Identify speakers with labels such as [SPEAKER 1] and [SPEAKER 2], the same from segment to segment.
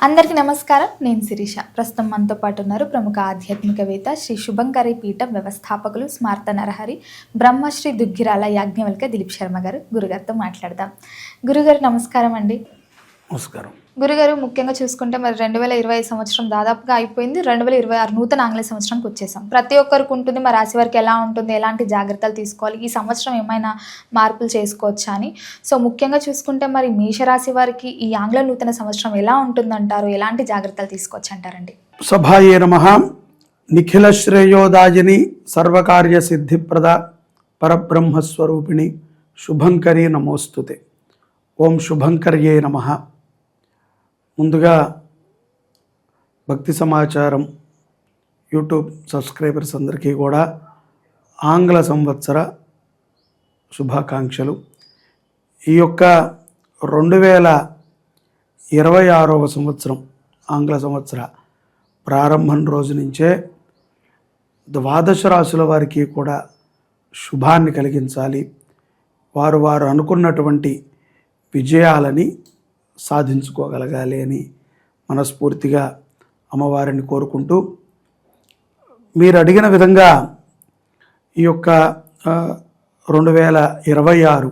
[SPEAKER 1] అందరికీ నమస్కారం. నేను శిరీష. ప్రస్తుతం మనతో పాటు ఉన్నారు ప్రముఖ ఆధ్యాత్మికవేత్త, శ్రీ శుభంకరి పీఠం వ్యవస్థాపకులు, స్మార్త నరహరి, బ్రహ్మశ్రీ దుగ్గిరాల యాజ్ఞవల్క దిలీప్ శర్మ గారు. గురుగారితో మాట్లాడదాం. గురుగారు నమస్కారం అండి.
[SPEAKER 2] నమస్కారం.
[SPEAKER 1] గురుగారు, ముఖ్యంగా చూసుకుంటే మరి 2020 సంవత్సరం దాదాపుగా అయిపోయింది. 2026 నూతన ఆంగ్ల సంవత్సరానికి వచ్చేసాం. ప్రతి ఒక్కరికి ఉంటుంది, మరి రాశి వారికి ఎలా ఉంటుంది, ఎలాంటి జాగ్రత్తలు తీసుకోవాలి, ఈ సంవత్సరం ఏమైనా మార్పులు చేసుకోవచ్చా అని. సో ముఖ్యంగా చూసుకుంటే మరి మేషరాశి వారికి ఈ ఆంగ్ల నూతన సంవత్సరం ఎలా ఉంటుందంటారు, ఎలాంటి జాగ్రత్తలు తీసుకోవచ్చు అంటారండి?
[SPEAKER 2] సభాయే నమః. నిఖిల శ్రేయోదాయిని సర్వకార్య సిద్ధిప్రద పరబ్రహ్మస్వరూపిణి శుభంకరీ నమోస్తుతే. ఓం శుభంకర్యే నమః. ముందుగా భక్తి సమాచారం యూట్యూబ్ సబ్స్క్రైబర్స్ అందరికీ కూడా ఆంగ్ల సంవత్సర శుభాకాంక్షలు. ఈ యొక్క 2026వ సంవత్సరం ఆంగ్ల సంవత్సర ప్రారంభం రోజు నుంచే ద్వాదశ రాశుల వారికి కూడా శుభాన్ని కలిగించాలి. వారు అనుకున్నటువంటి విజయాలని సాధించుకోగలగాలి అని మనస్ఫూర్తిగా అమ్మవారిని కోరుకుంటూ, మీరు అడిగిన విధంగా ఈ యొక్క 2026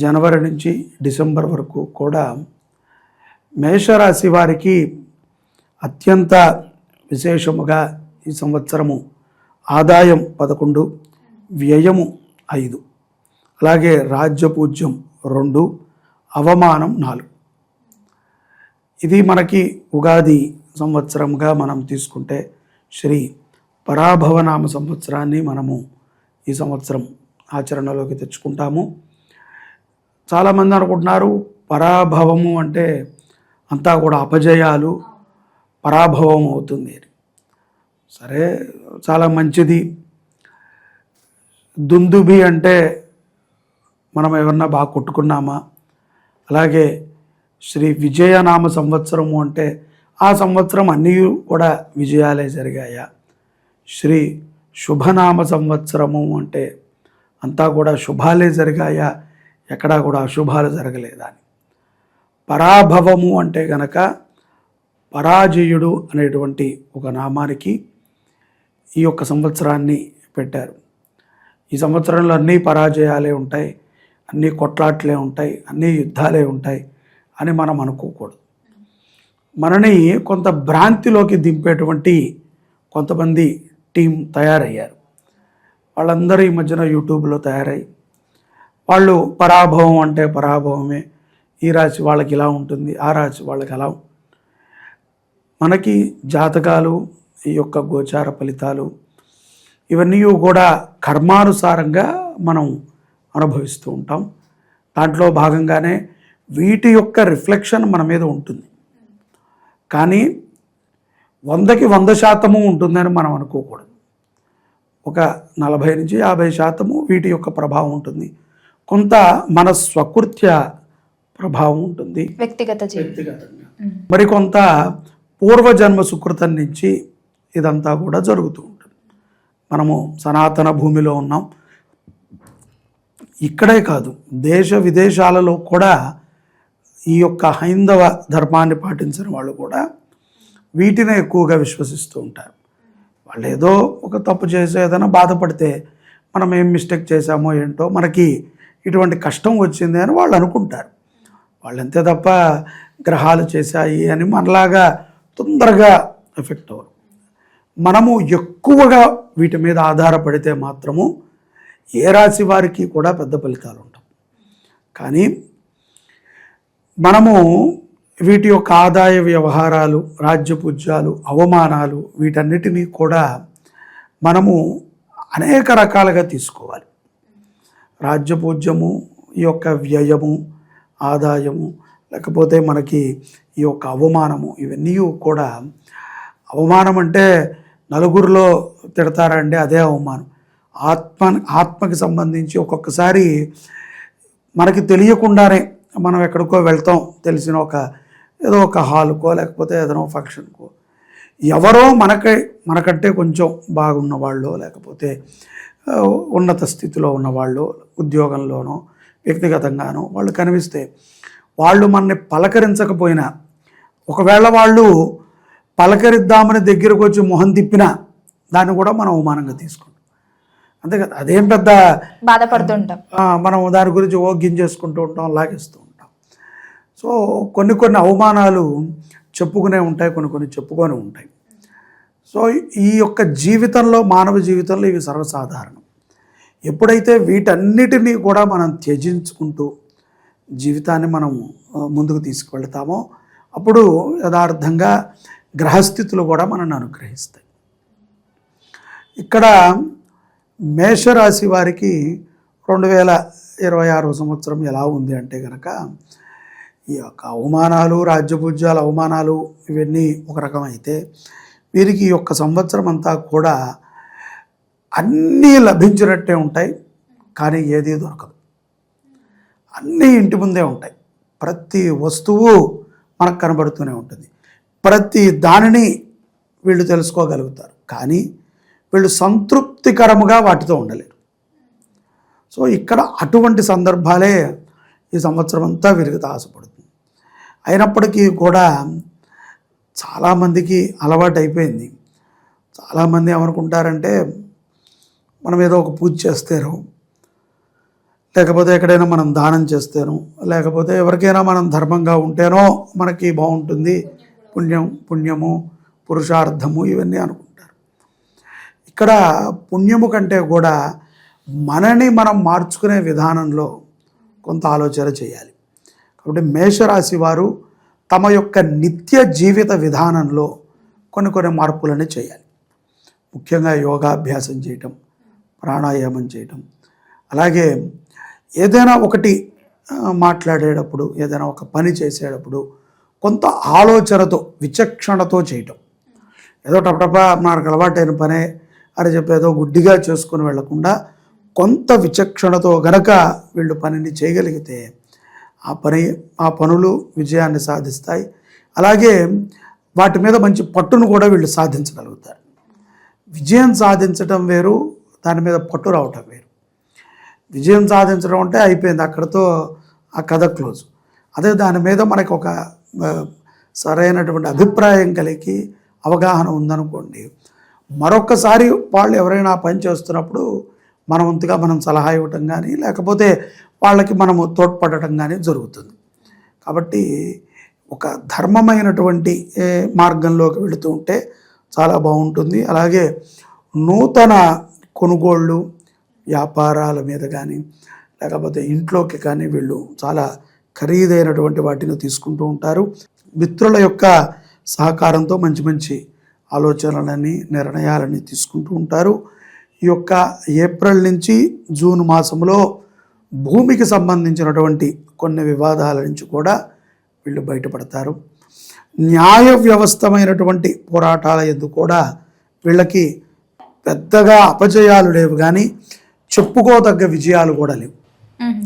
[SPEAKER 2] జనవరి నుంచి డిసెంబర్ వరకు కూడా మేషరాశి వారికి అత్యంత విశేషముగా ఈ సంవత్సరము ఆదాయం 11, వ్యయము 5, అలాగే రాజ్యపూజ్యం 2, అవమానం 4. ఇది మనకి ఉగాది సంవత్సరంగా మనం తీసుకుంటే శ్రీ పరాభవనామ సంవత్సరాన్ని మనము ఈ సంవత్సరం ఆచరణలోకి తెచ్చుకుంటాము. చాలామంది అనుకుంటున్నారు పరాభవము అంటే అంతా కూడా అపజయాలు, పరాభవం అవుతుంది అని. సరే, చాలా మంచిది. దుందుబి అంటే మనం ఏమన్నా బాగా కొట్టుకున్నామా? అలాగే శ్రీ విజయనామ సంవత్సరము అంటే ఆ సంవత్సరం అన్నీ కూడా విజయాలే జరిగాయా? శ్రీ శుభనామ సంవత్సరము అంటే అంతా కూడా శుభాలే జరిగాయా? ఎక్కడా కూడా అశుభాలు జరగలేదా అని. పరాభవము అంటే గనక పరాజయుడు అనేటువంటి ఒక నామానికి ఈ యొక్క సంవత్సరాన్ని పెట్టారు. ఈ సంవత్సరంలో అన్నీ పరాజయాలే ఉంటాయి, అన్నీ కొట్లాట్లే ఉంటాయి, అన్నీ యుద్ధాలే ఉంటాయి అని మనం అనుకోకూడదు. మనని కొంత భ్రాంతిలోకి దింపేటువంటి కొంతమంది టీం తయారయ్యారు. వాళ్ళందరూ ఈ మధ్యన యూట్యూబ్లో తయారై వాళ్ళు పరాభవం అంటే పరాభవమే, ఈ రాశి వాళ్ళకి ఇలా ఉంటుంది, ఆ రాశి వాళ్ళకి అలా. మనకి జాతకాలు, ఈ యొక్క గోచార ఫలితాలు ఇవన్నీ కూడా కర్మానుసారంగా మనం అనుభవిస్తూ ఉంటాం. దాంట్లో భాగంగానే వీటి యొక్క రిఫ్లెక్షన్ మన మీద ఉంటుంది. కానీ 100కి 100% ఉంటుందని మనం అనుకోకూడదు. ఒక 40 నుంచి 50% వీటి యొక్క ప్రభావం ఉంటుంది. కొంత మన స్వకృత్య ప్రభావం ఉంటుంది వ్యక్తిగతంగా. మరికొంత పూర్వజన్మ సుకృతం నుంచి ఇదంతా కూడా జరుగుతూ ఉంటుంది. మనము సనాతన భూమిలో ఉన్నాం. ఇక్కడే కాదు, దేశ విదేశాలలో కూడా ఈ యొక్క హైందవ ధర్మాన్ని పాటించిన వాళ్ళు కూడా వీటినే ఎక్కువగా విశ్వసిస్తూ ఉంటారు. వాళ్ళు ఏదో ఒక తప్పు చేసి ఏదైనా బాధపడితే మనం ఏం మిస్టేక్ చేశామో ఏంటో, మనకి ఇటువంటి కష్టం వచ్చింది అని వాళ్ళు అనుకుంటారు. వాళ్ళు అంతే తప్ప గ్రహాలు చేశాయి అని మనలాగా తొందరగా ఎఫెక్ట్ అవ్వరు. మనము ఎక్కువగా వీటి మీద ఆధారపడితే మాత్రము ఏ రాశి వారికి కూడా పెద్ద ఫలితాలు ఉంటాయి. కానీ మనము వీటి యొక్క ఆదాయ వ్యవహారాలు, రాజ్యపూజ్యాలు, అవమానాలు వీటన్నిటినీ కూడా మనము అనేక రకాలుగా తీసుకోవాలి. రాజ్యపూజ్యము, ఈ యొక్క వ్యయము, ఆదాయము, లేకపోతే మనకి ఈ యొక్క అవమానము, ఇవన్నీ కూడా. అవమానం అంటే నలుగురిలో తిడతారండి, అదే అవమానం. ఆత్మకి సంబంధించి ఒక్కొక్కసారి మనకి తెలియకుండానే మనం ఎక్కడికో వెళ్తాం, తెలిసిన ఏదో ఒక హాల్కో లేకపోతే ఏదైనా ఫంక్షన్కో, ఎవరో మనకంటే కొంచెం బాగున్న వాళ్ళు, లేకపోతే ఉన్నత స్థితిలో ఉన్నవాళ్ళు, ఉద్యోగంలోనో వ్యక్తిగతంగానో వాళ్ళు కనిపిస్తే వాళ్ళు మనని పలకరించకపోయినా ఒకవేళ వాళ్ళు పలకరిద్దామని దగ్గరకు వచ్చి మొహం తిప్పినా దాన్ని కూడా మనం అవమానంగా తీసుకుంటాం. అంతే కదా, అదేం పెద్ద
[SPEAKER 1] బాధపడుతుంటాం.
[SPEAKER 2] మనం దాని గురించి గింజేసుకుంటూ ఉంటాం, లాగేస్తూ ఉంటాం. సో కొన్ని అవమానాలు చెప్పుకునే ఉంటాయి, కొన్ని చెప్పుకొని ఉంటాయి. సో ఈ యొక్క జీవితంలో, మానవ జీవితంలో ఇవి సర్వసాధారణం. ఎప్పుడైతే వీటన్నిటినీ కూడా మనం త్యజించుకుంటూ జీవితాన్ని మనం ముందుకు తీసుకువెళ్తామో అప్పుడు యథార్థంగా గ్రహస్థితులు కూడా మనల్ని అనుగ్రహిస్తాయి. ఇక్కడ మేషరాశి వారికి 2026 సంవత్సరం ఎలా ఉంది అంటే కనుక, ఈ యొక్క అవమానాలు, రాజ్యపూజ్యాల అవమానాలు ఇవన్నీ ఒక రకమైతే, వీరికి ఈ యొక్క సంవత్సరం అంతా కూడా అన్నీ లభించినట్టే ఉంటాయి, కానీ ఏదీ దొరకదు. అన్నీ ఇంటి ముందే ఉంటాయి, ప్రతి వస్తువు మనకు కనబడుతూనే ఉంటుంది, ప్రతి దానిని వీళ్ళు తెలుసుకోగలుగుతారు, కానీ వీళ్ళు సంతృప్తికరముగా వాటితో ఉండలేరు. సో ఇక్కడ అటువంటి సందర్భాలే ఈ సంవత్సరం అంతా వీరికి తాసపడుతుంది. అయినప్పటికీ కూడా చాలామందికి అలవాటు అయిపోయింది. చాలామంది ఏమనుకుంటారంటే, మనం ఏదో ఒక పూజ చేస్తేనో, లేకపోతే ఎక్కడైనా మనం దానం చేస్తేనో, లేకపోతే ఎవరికైనా మనం ధర్మంగా ఉంటేనో మనకి బాగుంటుంది, పుణ్యము పురుషార్థము ఇవన్నీ అనుకుంటారు. ఇక్కడ పుణ్యము కంటే కూడా మనని మనం మార్చుకునే విధానంలో కొంత ఆలోచన చేయాలి. కాబట్టి మేషరాశి వారు తమ యొక్క నిత్య జీవిత విధానంలో కొన్ని మార్పులని చేయాలి. ముఖ్యంగా యోగాభ్యాసం చేయటం, ప్రాణాయామం చేయటం, అలాగే ఏదైనా ఒకటి మాట్లాడేటప్పుడు, ఏదైనా ఒక పని చేసేటప్పుడు కొంత ఆలోచనతో, విచక్షణతో చేయటం. ఏదో టపటపా మనకు అలవాటైన పనే అని చెప్పి ఏదో గుడ్డిగా చేసుకుని వెళ్లకుండా కొంత విచక్షణతో గనక వీళ్ళు పనిని చేయగలిగితే ఆ పనులు విజయాన్ని సాధిస్తాయి. అలాగే వాటి మీద మంచి పట్టును కూడా వీళ్ళు సాధించగలుగుతారు. విజయం సాధించడం వేరు, దాని మీద పట్టు రావటం వేరు. విజయం సాధించడం అంటే అయిపోయింది, అక్కడితో ఆ కథ క్లోజ్. అదే దాని మీద మనకు ఒక సరైనటువంటి అభిప్రాయం కలిగి అవగాహన ఉందనుకోండి, మరొక్కసారి వాళ్ళు ఎవరైనా పని చేస్తున్నప్పుడు మన వంతుగా మనం సలహా ఇవ్వటం కానీ, లేకపోతే వాళ్ళకి మనము తోడ్పడటం కానీ జరుగుతుంది. కాబట్టి ఒక ధర్మమైనటువంటి మార్గంలోకి వెళుతూ ఉంటే చాలా బాగుంటుంది. అలాగే నూతన కొనుగోళ్ళు, వ్యాపారాల మీద కానీ, లేకపోతే ఇంట్లోకి కానీ వీళ్ళు చాలా ఖరీదైనటువంటి వాటిని తీసుకుంటూ ఉంటారు. మిత్రుల యొక్క సహకారంతో మంచి ఆలోచనలని, నిర్ణయాలని తీసుకుంటూ ఉంటారు. ఈ యొక్క ఏప్రిల్ నుంచి జూన్ మాసంలో భూమికి సంబంధించినటువంటి కొన్ని వివాదాల నుంచి కూడా వీళ్ళు బయటపడతారు. న్యాయ వ్యవస్థమైనటువంటి పోరాటాల యందు కూడా వీళ్ళకి పెద్దగా అపజయాలు లేవు, కానీ చెప్పుకోదగ్గ విజయాలు కూడా లేవు.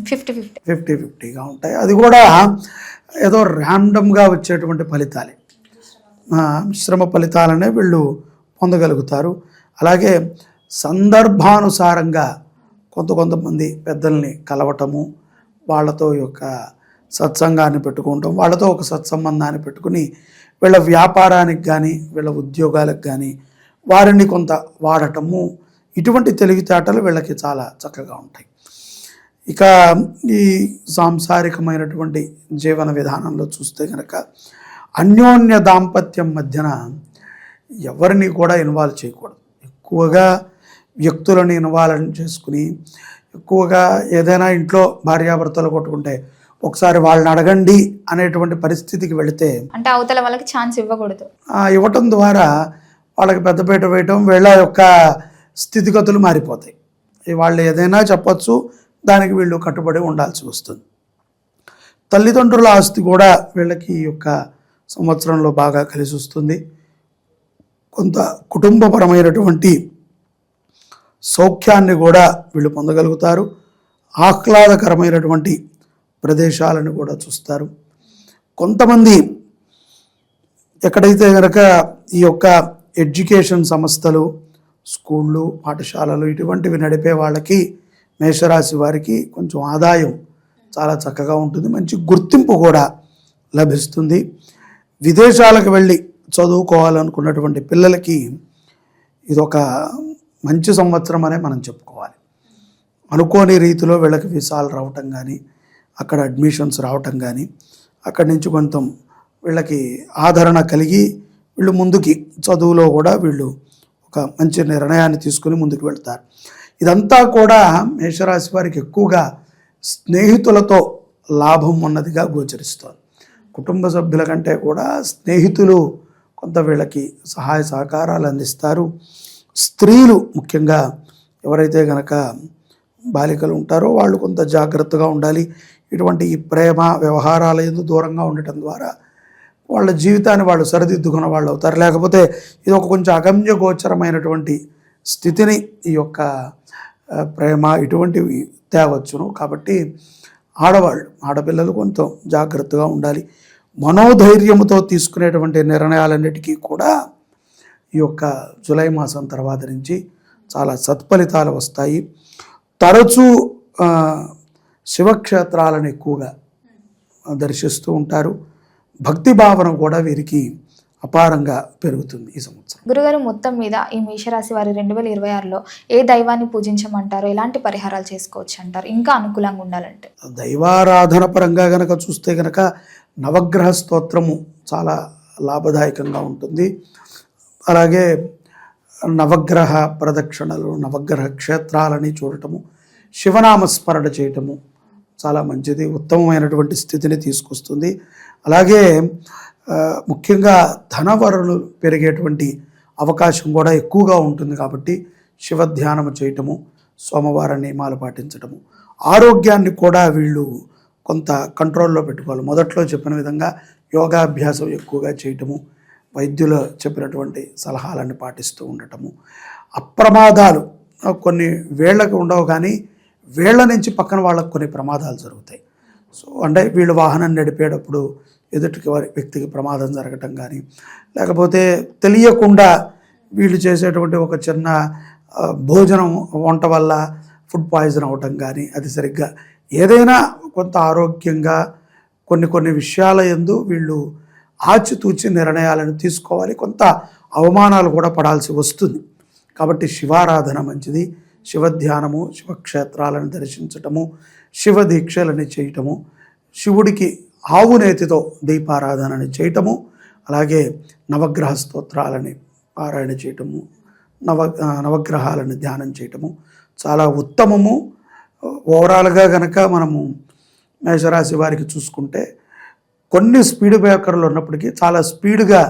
[SPEAKER 2] 50-50గా ఉంటాయి. అది కూడా ఏదో ర్యాండమ్గా వచ్చేటువంటి ఫలితాలే, మిశ్రమ ఫలితాలనే వీళ్ళు పొందగలుగుతారు. అలాగే సందర్భానుసారంగా కొంతమంది పెద్దల్ని కలవటము, వాళ్ళతో యొక్క సత్సంగాన్ని పెట్టుకుంటాం, వాళ్ళతో ఒక సత్సంబంధాన్ని పెట్టుకుని వీళ్ళ వ్యాపారానికి కానీ, వీళ్ళ ఉద్యోగాలకు కానీ వారిని కొంత వాడటము, ఇటువంటి తెలివితేటలు వీళ్ళకి చాలా చక్కగా ఉంటాయి. ఇక ఈ సాంసారికమైనటువంటి జీవన విధానంలో చూస్తే కనుక అన్యోన్య దాంపత్యం మధ్యన ఎవరిని కూడా ఇన్వాల్వ్ చేయకూడదు. ఎక్కువగా వ్యక్తులను ఇన్వాల్వ్ చేసుకుని, ఎక్కువగా ఏదైనా ఇంట్లో భార్యాభర్తలు కొట్టుకుంటే ఒకసారి వాళ్ళని అడగండి అనేటువంటి పరిస్థితికి వెళితే,
[SPEAKER 1] అంటే అవతల వాళ్ళకి ఛాన్స్ ఇవ్వకూడదు.
[SPEAKER 2] ఇవ్వటం ద్వారా వాళ్ళకి పెద్దపీట వేయటం, వీళ్ళ యొక్క స్థితిగతులు మారిపోతాయి. వాళ్ళు ఏదైనా చెప్పచ్చు, దానికి వీళ్ళు కట్టుబడి ఉండాల్సి వస్తుంది. తల్లిదండ్రుల ఆస్తి కూడా వీళ్ళకి ఈ యొక్క సంవత్సరంలో బాగా కలిసి వస్తుంది. కొంత కుటుంబపరమైనటువంటి సౌఖ్యాన్ని కూడా వీళ్ళు పొందగలుగుతారు. ఆహ్లాదకరమైనటువంటి ప్రదేశాలను కూడా చూస్తారు. కొంతమంది ఎక్కడైతే కనుక ఈ యొక్క ఎడ్యుకేషన్ సంస్థలు, స్కూళ్ళు, పాఠశాలలు ఇటువంటివి నడిపే వాళ్ళకి, మేషరాశి వారికి కొంచెం ఆదాయం చాలా చక్కగా ఉంటుంది, మంచి గుర్తింపు కూడా లభిస్తుంది. విదేశాలకు వెళ్ళి చదువుకోవాలనుకున్నటువంటి పిల్లలకి ఇదొక మంచి సంవత్సరం అనే మనం చెప్పుకోవాలి. అనుకోని రీతిలో వీళ్ళకి వీసాలు రావటం కానీ, అక్కడ అడ్మిషన్స్ రావటం కానీ, అక్కడి నుంచి కొంత వీళ్ళకి ఆదరణ కలిగి వీళ్ళు ముందుకి చదువులో కూడా వీళ్ళు ఒక మంచి నిర్ణయాన్ని తీసుకుని ముందుకు వెళ్తారు. ఇదంతా కూడా మేషరాశి వారికి ఎక్కువగా స్నేహితులతో లాభం ఉన్నదిగా గోచరిస్తుంది. కుటుంబ సభ్యుల కంటే కూడా స్నేహితులు కొంత వీళ్ళకి సహాయ సహకారాలు అందిస్తారు. స్త్రీలు ముఖ్యంగా ఎవరైతే కనుక బాలికలు ఉంటారో వాళ్ళు కొంత జాగ్రత్తగా ఉండాలి. ఇటువంటి ఈ ప్రేమ వ్యవహారాల యందు దూరంగా ఉండటం ద్వారా వాళ్ళ జీవితాన్ని వాళ్ళు సరిదిద్దుకున్న వాళ్ళు అవుతారు. లేకపోతే ఇది ఒక కొంచెం అగమ్య గోచరమైనటువంటి స్థితిని ఈ యొక్క ప్రేమ ఇటువంటివి తేవచ్చును. కాబట్టి ఆడపిల్లలు కొంత జాగ్రత్తగా ఉండాలి. మనోధైర్యంతో తీసుకునేటువంటి నిర్ణయాలన్నిటికీ కూడా ఈ యొక్క జూలై మాసం తర్వాత నుంచి చాలా సత్ఫలితాలు వస్తాయి. తరచూ శివక్షేత్రాలను ఎక్కువగా దర్శిస్తూ ఉంటారు. భక్తి భావన కూడా వీరికి అపారంగా పెరుగుతుంది ఈ సంవత్సరం.
[SPEAKER 1] గురుగారు, మొత్తం మీద ఈ మేషరాశి వారి 2026లో ఏ దైవాన్ని పూజించమంటారు, ఎలాంటి పరిహారాలు చేసుకోవచ్చు అంటారు ఇంకా అనుకూలంగా ఉండాలంటే?
[SPEAKER 2] దైవారాధన పరంగా గనక చూస్తే గనక నవగ్రహ స్తోత్రము చాలా లాభదాయకంగా ఉంటుంది. అలాగే నవగ్రహ ప్రదక్షిణలు, నవగ్రహ క్షేత్రాలని చూడటము, శివనామస్మరణ చేయటము చాలా మంచిది, ఉత్తమమైనటువంటి స్థితిని తీసుకొస్తుంది. అలాగే ముఖ్యంగా ధనవరులు పెరిగేటువంటి అవకాశం కూడా ఎక్కువగా ఉంటుంది. కాబట్టి శివధ్యానము చేయటము, సోమవార నియమాలు పాటించటము, ఆరోగ్యాన్ని కూడా వీళ్ళు కొంత కంట్రోల్లో పెట్టుకోవాలి. మొదట్లో చెప్పిన విధంగా యోగాభ్యాసం ఎక్కువగా చేయటము, వైద్యులు చెప్పినటువంటి సలహాలను పాటిస్తూ ఉండటము, అప్రమాదాలు కొన్ని వేళ్ళకి ఉండవు కానీ వేళ్ల నుంచి పక్కన వాళ్ళకు కొన్ని ప్రమాదాలు జరుగుతాయి. సో అంటే వీళ్ళు వాహనం నడిపేటప్పుడు ఎదుటికి వ్యక్తికి ప్రమాదం జరగటం కానీ, లేకపోతే తెలియకుండా వీళ్ళు చేసేటువంటి ఒక చిన్న భోజనం వంట వల్ల ఫుడ్ పాయిజన్ అవ్వటం కానీ, అది సరిగ్గా ఏదైనా కొంత ఆరోగ్యంగా కొన్ని విషయాల యందు వీళ్ళు ఆచితూచి నిర్ణయాలను తీసుకోవాలి. కొంత అవమానాలు కూడా పడాల్సి వస్తుంది. కాబట్టి శివారాధన మంచిది. శివధ్యానము, శివక్షేత్రాలను దర్శించటము, శివ దీక్షలని చేయటము, శివుడికి ఆవు నేతితో దీపారాధనని చేయటము, అలాగే నవగ్రహ స్తోత్రాలని పారాయణ చేయటము, నవగ్రహాలను ధ్యానం చేయటము చాలా ఉత్తమము. ఓవరాల్గా కనుక మనము మేషరాశి వారికి చూసుకుంటే కొన్ని స్పీడ్ బ్రేకర్లు ఉన్నప్పటికీ చాలా స్పీడ్గా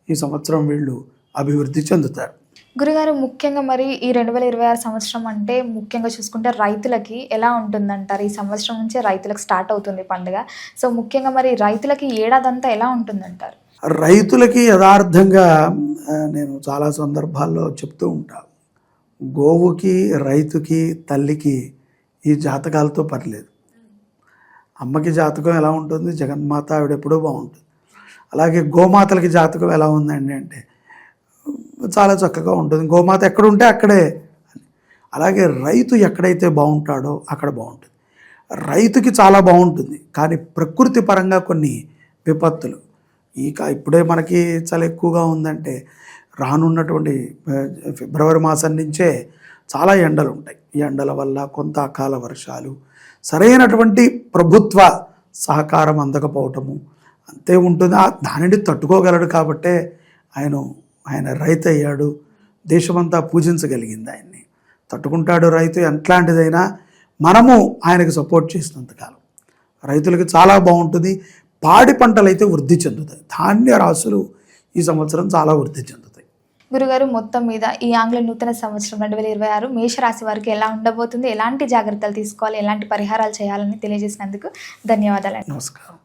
[SPEAKER 2] ఈ సంవత్సరం వీళ్ళు అభివృద్ధి చెందుతారు.
[SPEAKER 1] గురుగారు, ముఖ్యంగా మరి ఈ 2026 సంవత్సరం అంటే ముఖ్యంగా చూసుకుంటే రైతులకి ఎలా ఉంటుందంటారు? ఈ సంవత్సరం నుంచే రైతులకు స్టార్ట్ అవుతుంది పండుగ. సో ముఖ్యంగా మరి రైతులకి ఏడాదంతా ఎలా ఉంటుందంటారు?
[SPEAKER 2] రైతులకి యథార్థంగా నేను చాలా సందర్భాల్లో చెప్తూ ఉంటాను, గోవుకి, రైతుకి, తల్లికి ఈ జాతకాలతో పర్లేదు. అమ్మకి జాతకం ఎలా ఉంటుంది? జగన్మాత, ఆవిడెప్పుడూ బాగుంటుంది. అలాగే గోమాతలకి జాతకం ఎలా ఉందండి అంటే చాలా చక్కగా ఉంటుంది. గోమాత ఎక్కడుంటే అక్కడే. అలాగే రైతు ఎక్కడైతే బాగుంటాడో అక్కడ బాగుంటుంది. రైతుకి చాలా బాగుంటుంది, కానీ ప్రకృతి పరంగా కొన్ని విపత్తులు, ఇప్పుడే మనకి చాలా ఎక్కువగా ఉందంటే రానున్నటువంటి ఫిబ్రవరి మాసం నుంచే చాలా ఎండలు ఉంటాయి. ఈ ఎండల వల్ల కొంత అకాల వర్షాలు, సరైనటువంటి ప్రభుత్వ సహకారం అందకపోవటము అంతే ఉంటుంది. దానిని తట్టుకోగలడు కాబట్టే ఆయన రైతు అయ్యాడు. దేశమంతా పూజించగలిగింది ఆయన్ని. తట్టుకుంటాడు రైతు ఎట్లాంటిదైనా. మనము ఆయనకు సపోర్ట్ చేసినంతకాలం రైతులకి చాలా బాగుంటుంది. పాడి పంటలు అయితే వృద్ధి చెందుతాయి. ధాన్య రాశులు ఈ సంవత్సరం చాలా వృద్ధి చెందుతాయి.
[SPEAKER 1] గురుగారు, మొత్తం మీద ఈ ఆంగ్ల నూతన సంవత్సరం 2026 మేషరాశి వారికి ఎలా ఉండబోతుంది, ఎలాంటి జాగ్రత్తలు తీసుకోవాలి, ఎలాంటి పరిహారాలు చేయాలని తెలియజేసినందుకు ధన్యవాదాలు.
[SPEAKER 2] నమస్కారం.